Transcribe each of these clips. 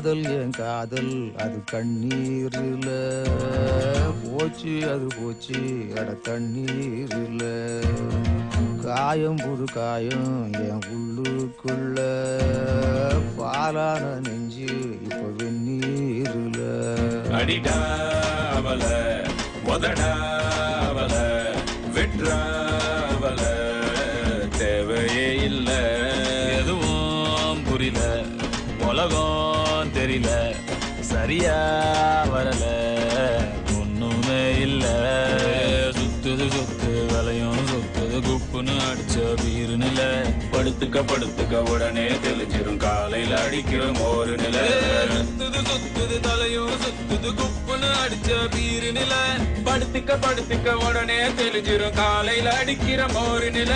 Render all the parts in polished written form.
காதல் என் காதல் அது கண்ணீரில் போச்சு, அது போச்சு அட தண்ணீரில். காயம் புது காயம் என் உள்ளுக்குள்ள, பாலான நெஞ்சு இப்ப வெந்நீரில். அடிடாவல உதடாவல விட்ராவல தேவையே இல்ல. எதுவும் புரியல, உலகம் தெரியல, சரியா வரல, ஒண்ணுமே இல்ல. சுத்துது சுத்து வலையும் சுத்துது குப்புன்னு அடிச்ச பீரு நில. படுத்துக்க உடனே தெளிஞ்சிரும் காலையில அடிக்கிற மோரு நில. சுத்துது சுத்துது தலையும் சுத்துது குப்புன்னு அடிச்ச பீரு நில. படுத்துக்க உடனே தெளிஞ்சிரும் காலையில அடிக்கிற மோரு நில.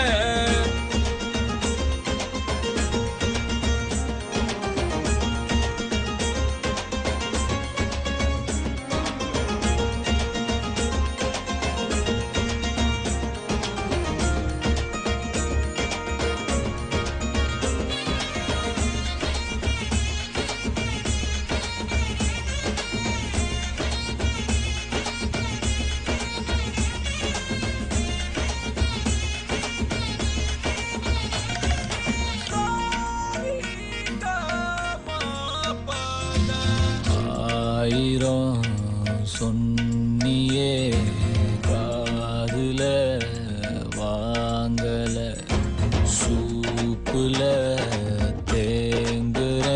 ஆயிரம் சொன்னியே காதுல வாங்கல, சூப்புல தேங்குற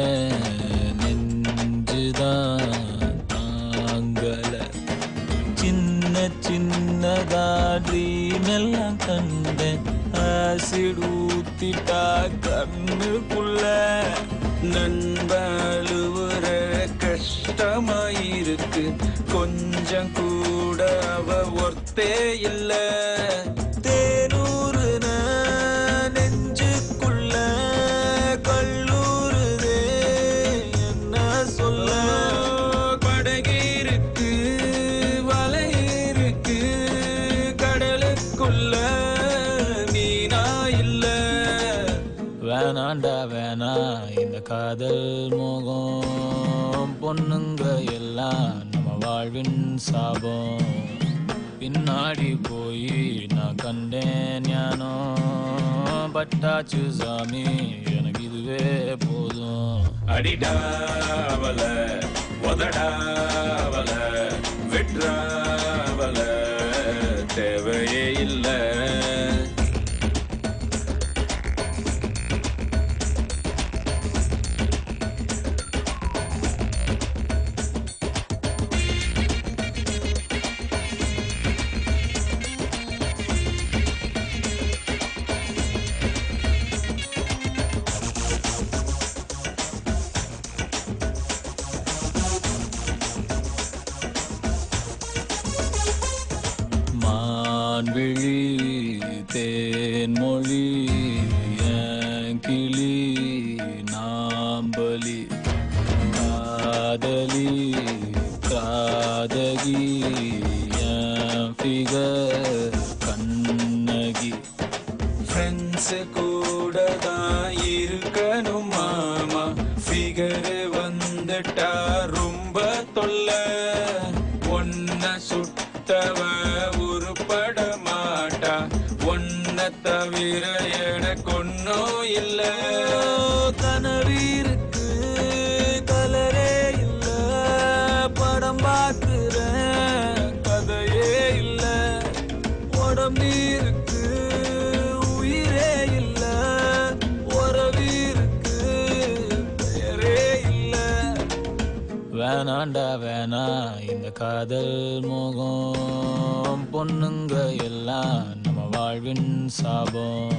நெஞ்சுதான் தாங்கல. சின்ன சின்னதா ட்ரீம் எல்லாம் கண்டேன், ஆசிட் ஊத்திட்டா கண்ணுக்குள்ள. நண்பழுவுற கஷ்டமாயிருக்கு, கொஞ்சம் கூட அவ ஒர்த்தே இல்ல. தேனூறுன நெஞ்சுக்குள்ள கல்லூருதே என்ன சொல்ல. படகிருக்கு வலையிருக்கு கடலுக்குள்ள மீனா இல்ல. வேணாண்டா வேணா இந்த காதல் மோகம், பொண்ணுங்க எல்லாம் நம்ம வாழ்வின் சாபம். பின்னாடி போய் நான் கண்டேன் ஞானம், பட்டாச்சு சாமி எனக்கு இதுவே போதும். அடிடாவல உதடாவல விட்ராவல தேவையே இல்ல. மான்விழி தேன்மொழி என் கிளி நாம்பலி, காதலி காதகி என் ஃபிகர் கண்ணகி. ஃப்ரெண்ட்ஸ் கூட தான் இருக்கணும் மாமா, ஃபிகர் வந்துட்டா ரொம்ப தொல்ல. ஒன்ன சுட்டவ உருப்பட மாட்டா, ஒன்ன தவிர எனக்கு ஒன்னும் இல்ல. கனவிருக்கு கலரே இல்ல, படம் பார்க்கிறேன் கதையே இல்ல. உடம்பிருக்கு உயிரே இல்ல, உறவிருக்கு பெயரே இல்ல. வேணாண்டா வேணா இந்த காதல் மோகம், பொண்ணுங்க எல்லாம் நம்ம வாழ்வின் சாபம்.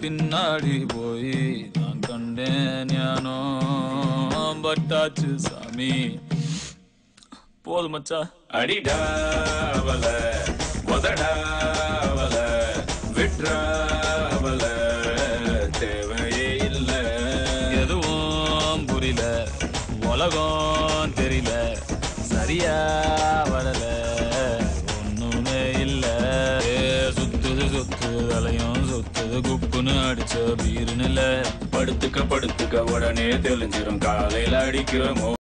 பின்னாடி போய் நான் கண்டேன் ஞானம், பட்டாச்சு சாமி போதும் மச்சா. அடிடாவல உதடாவல விட்ராவல தேவையே இல்ல. எதுவும் புரியல, உலகம் தெரியல, சரியா வரல, ஒண்ணுமே இல்ல. சுத்துது சுத்து வலையும் சுத்துது அது குப்புன்னு அடிச்ச பீருன்னு இல்ல. படுத்துக்க படுத்துக்க உடனே தெளிஞ்சிரும் காலையில அடிக்கிற